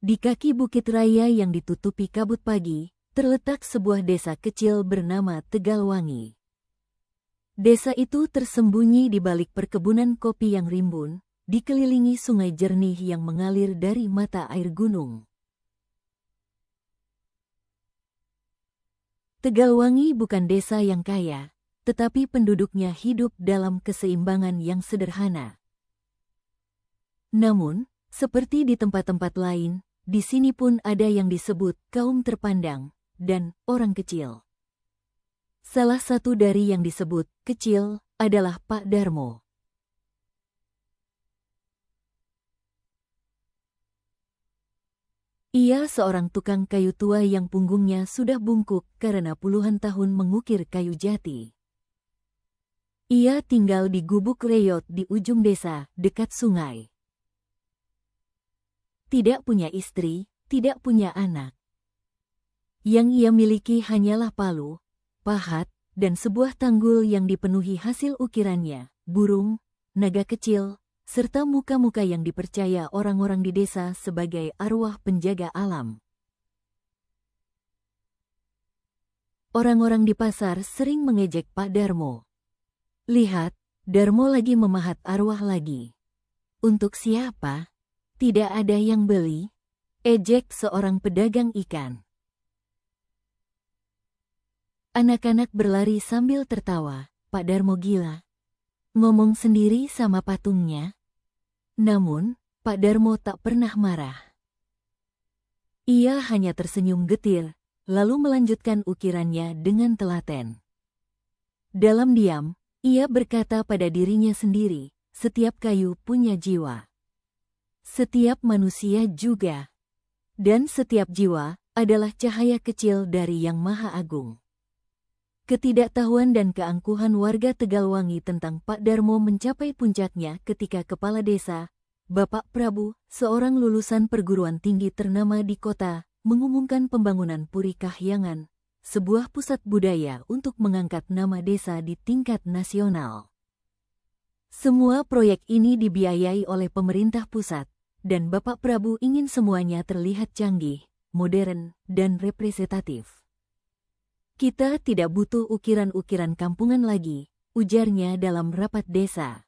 Di kaki bukit raya yang ditutupi kabut pagi, terletak sebuah desa kecil bernama Tegalwangi. Desa itu tersembunyi di balik perkebunan kopi yang rimbun, dikelilingi sungai jernih yang mengalir dari mata air gunung. Tegalwangi bukan desa yang kaya, tetapi penduduknya hidup dalam keseimbangan yang sederhana. Namun, seperti di tempat-tempat lain, di sini pun ada yang disebut kaum terpandang dan orang kecil. Salah satu dari yang disebut kecil adalah Pak Darmo. Ia seorang tukang kayu tua yang punggungnya sudah bungkuk karena puluhan tahun mengukir kayu jati. Ia tinggal di gubuk reyot di ujung desa, dekat sungai. Tidak punya istri, tidak punya anak. Yang ia miliki hanyalah palu, pahat, dan sebuah tanggul yang dipenuhi hasil ukirannya, burung, naga kecil, serta muka-muka yang dipercaya orang-orang di desa sebagai arwah penjaga alam. Orang-orang di pasar sering mengejek Pak Darmo. Lihat, Darmo lagi memahat arwah lagi. Untuk siapa? Tidak ada yang beli, ejek seorang pedagang ikan. Anak-anak berlari sambil tertawa, Pak Darmo gila. Ngomong sendiri sama patungnya. Namun, Pak Darmo tak pernah marah. Ia hanya tersenyum getir, lalu melanjutkan ukirannya dengan telaten. Dalam diam, ia berkata pada dirinya sendiri, setiap kayu punya jiwa. Setiap manusia juga. Dan setiap jiwa adalah cahaya kecil dari Yang Maha Agung. Ketidaktahuan dan keangkuhan warga Tegalwangi tentang Pak Darmo mencapai puncaknya ketika kepala desa, Bapak Prabu, seorang lulusan perguruan tinggi ternama di kota, mengumumkan pembangunan Puri Kahyangan, sebuah pusat budaya untuk mengangkat nama desa di tingkat nasional. Semua proyek ini dibiayai oleh pemerintah pusat, dan Bapak Prabu ingin semuanya terlihat canggih, modern, dan representatif. Kita tidak butuh ukiran-ukiran kampungan lagi, ujarnya dalam rapat desa.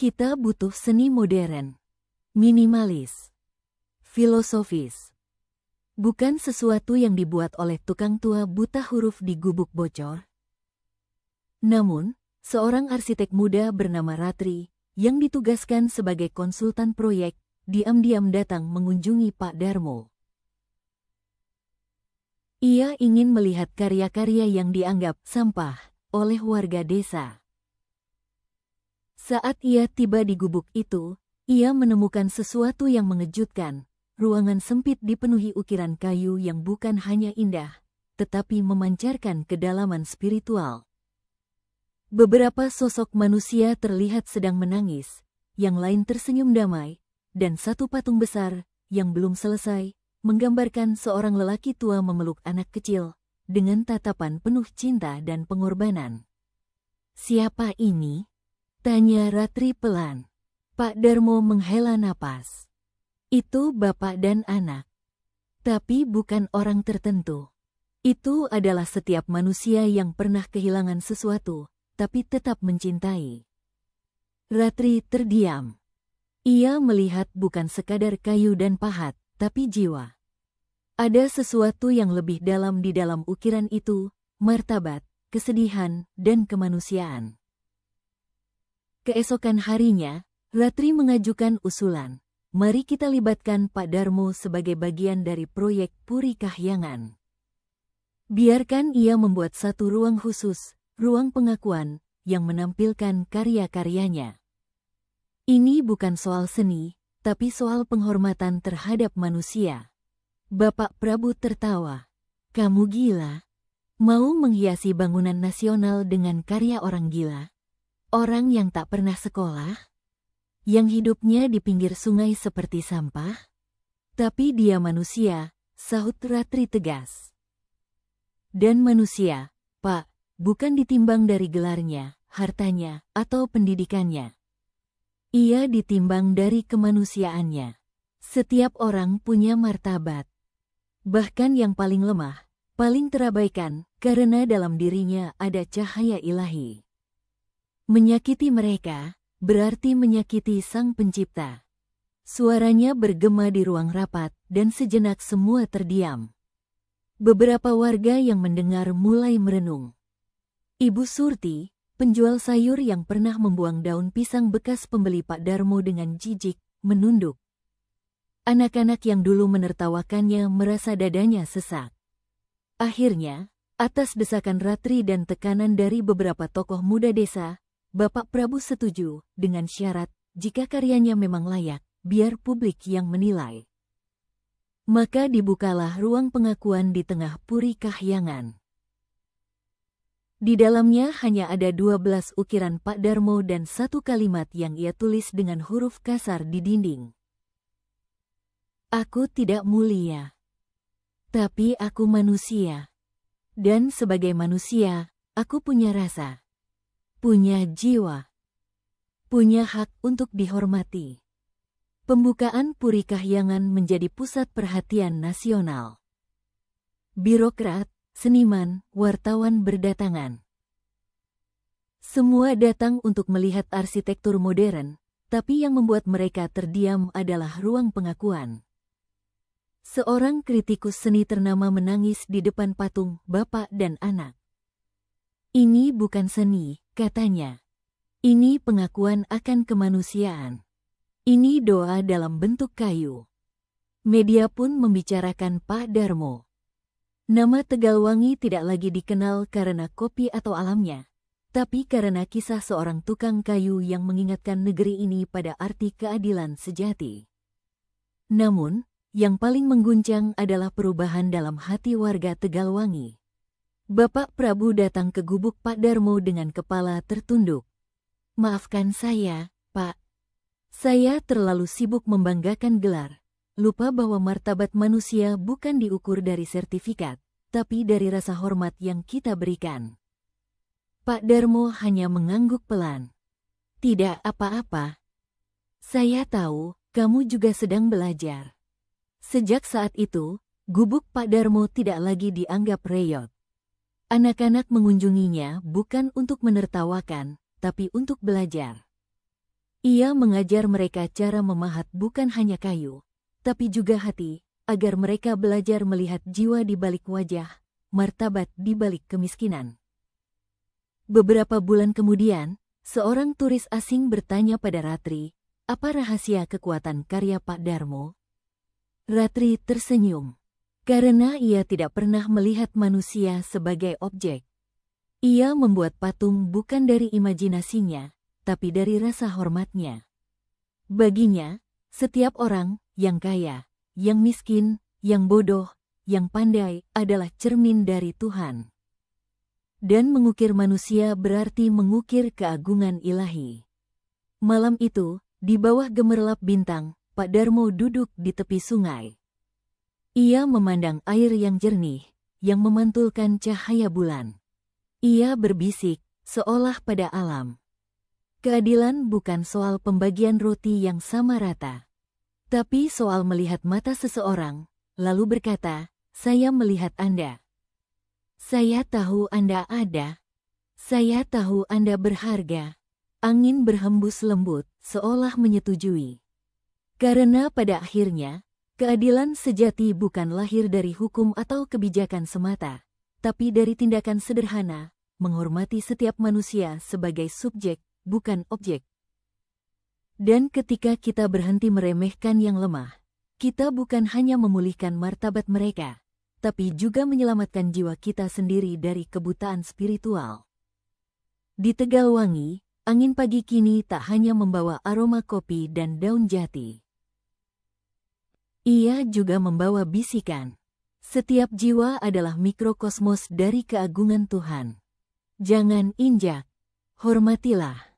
Kita butuh seni modern, minimalis, filosofis. Bukan sesuatu yang dibuat oleh tukang tua buta huruf di gubuk bocor. Namun, seorang arsitek muda bernama Ratri, yang ditugaskan sebagai konsultan proyek, diam-diam datang mengunjungi Pak Darmo. Ia ingin melihat karya-karya yang dianggap sampah oleh warga desa. Saat ia tiba di gubuk itu, ia menemukan sesuatu yang mengejutkan. Ruangan sempit dipenuhi ukiran kayu yang bukan hanya indah, tetapi memancarkan kedalaman spiritual. Beberapa sosok manusia terlihat sedang menangis, yang lain tersenyum damai, dan satu patung besar, yang belum selesai, menggambarkan seorang lelaki tua memeluk anak kecil, dengan tatapan penuh cinta dan pengorbanan. "Siapa ini?" tanya Ratri pelan. Pak Darmo menghela napas. "Itu bapak dan anak. Tapi bukan orang tertentu. Itu adalah setiap manusia yang pernah kehilangan sesuatu, tapi tetap mencintai." Ratri terdiam. Ia melihat bukan sekadar kayu dan pahat, tapi jiwa. Ada sesuatu yang lebih dalam di dalam ukiran itu, martabat, kesedihan, dan kemanusiaan. Keesokan harinya, Ratri mengajukan usulan. Mari kita libatkan Pak Darmo sebagai bagian dari proyek Puri Kahyangan. Biarkan ia membuat satu ruang khusus, ruang pengakuan, yang menampilkan karya-karyanya. Ini bukan soal seni, tapi soal penghormatan terhadap manusia. Bapak Prabu tertawa. "Kamu gila? Mau menghiasi bangunan nasional dengan karya orang gila? Orang yang tak pernah sekolah? Yang hidupnya di pinggir sungai seperti sampah? Tapi dia manusia," sahut Ratri tegas. "Dan manusia, Pak, bukan ditimbang dari gelarnya, hartanya, atau pendidikannya. Ia ditimbang dari kemanusiaannya. Setiap orang punya martabat. Bahkan yang paling lemah, paling terabaikan, karena dalam dirinya ada cahaya ilahi. Menyakiti mereka, berarti menyakiti Sang Pencipta. Suaranya bergema di ruang rapat, dan sejenak semua terdiam. Beberapa warga yang mendengar mulai merenung. Ibu Surti, penjual sayur yang pernah membuang daun pisang bekas pembeli Pak Darmo dengan jijik, menunduk. Anak-anak yang dulu menertawakannya merasa dadanya sesak. Akhirnya, atas desakan Ratri dan tekanan dari beberapa tokoh muda desa, Bapak Prabu setuju dengan syarat jika karyanya memang layak, biar publik yang menilai. Maka dibukalah ruang pengakuan di tengah Puri Kahyangan. Di dalamnya hanya ada 12 ukiran Pak Darmo dan satu kalimat yang ia tulis dengan huruf kasar di dinding. Aku tidak mulia, tapi aku manusia. Dan sebagai manusia, aku punya rasa, punya jiwa, punya hak untuk dihormati. Pembukaan Puri Kahyangan menjadi pusat perhatian nasional. Birokrat, seniman, wartawan berdatangan. Semua datang untuk melihat arsitektur modern, tapi yang membuat mereka terdiam adalah ruang pengakuan. Seorang kritikus seni ternama menangis di depan patung bapak dan anak. Ini bukan seni, katanya. Ini pengakuan akan kemanusiaan. Ini doa dalam bentuk kayu. Media pun membicarakan Pak Darmo. Nama Tegalwangi tidak lagi dikenal karena kopi atau alamnya, tapi karena kisah seorang tukang kayu yang mengingatkan negeri ini pada arti keadilan sejati. Namun, yang paling mengguncang adalah perubahan dalam hati warga Tegalwangi. Bapak Prabu datang ke gubuk Pak Darmo dengan kepala tertunduk. Maafkan saya, Pak. Saya terlalu sibuk membanggakan gelar, lupa bahwa martabat manusia bukan diukur dari sertifikat, tapi dari rasa hormat yang kita berikan. Pak Darmo hanya mengangguk pelan. Tidak apa-apa. Saya tahu, kamu juga sedang belajar. Sejak saat itu, gubuk Pak Darmo tidak lagi dianggap reyot. Anak-anak mengunjunginya bukan untuk menertawakan, tapi untuk belajar. Ia mengajar mereka cara memahat bukan hanya kayu, tapi juga hati, agar mereka belajar melihat jiwa di balik wajah, martabat di balik kemiskinan. Beberapa bulan kemudian, seorang turis asing bertanya pada Ratri, apa rahasia kekuatan karya Pak Darmo? Ratri tersenyum, karena ia tidak pernah melihat manusia sebagai objek. Ia membuat patung bukan dari imajinasinya, tapi dari rasa hormatnya. Baginya, setiap orang, yang kaya, yang miskin, yang bodoh, yang pandai, adalah cermin dari Tuhan. Dan mengukir manusia berarti mengukir keagungan ilahi. Malam itu, di bawah gemerlap bintang, Pak Darmo duduk di tepi sungai. Ia memandang air yang jernih, yang memantulkan cahaya bulan. Ia berbisik, seolah pada alam. Keadilan bukan soal pembagian roti yang sama rata, tapi soal melihat mata seseorang, lalu berkata, saya melihat Anda. Saya tahu Anda ada. Saya tahu Anda berharga. Angin berhembus lembut, seolah menyetujui. Karena pada akhirnya, keadilan sejati bukan lahir dari hukum atau kebijakan semata, tapi dari tindakan sederhana, menghormati setiap manusia sebagai subjek, bukan objek. Dan ketika kita berhenti meremehkan yang lemah, kita bukan hanya memulihkan martabat mereka, tapi juga menyelamatkan jiwa kita sendiri dari kebutaan spiritual. Di Tegalwangi, angin pagi kini tak hanya membawa aroma kopi dan daun jati. Ia juga membawa bisikan. Setiap jiwa adalah mikrokosmos dari keagungan Tuhan. Jangan injak, hormatilah.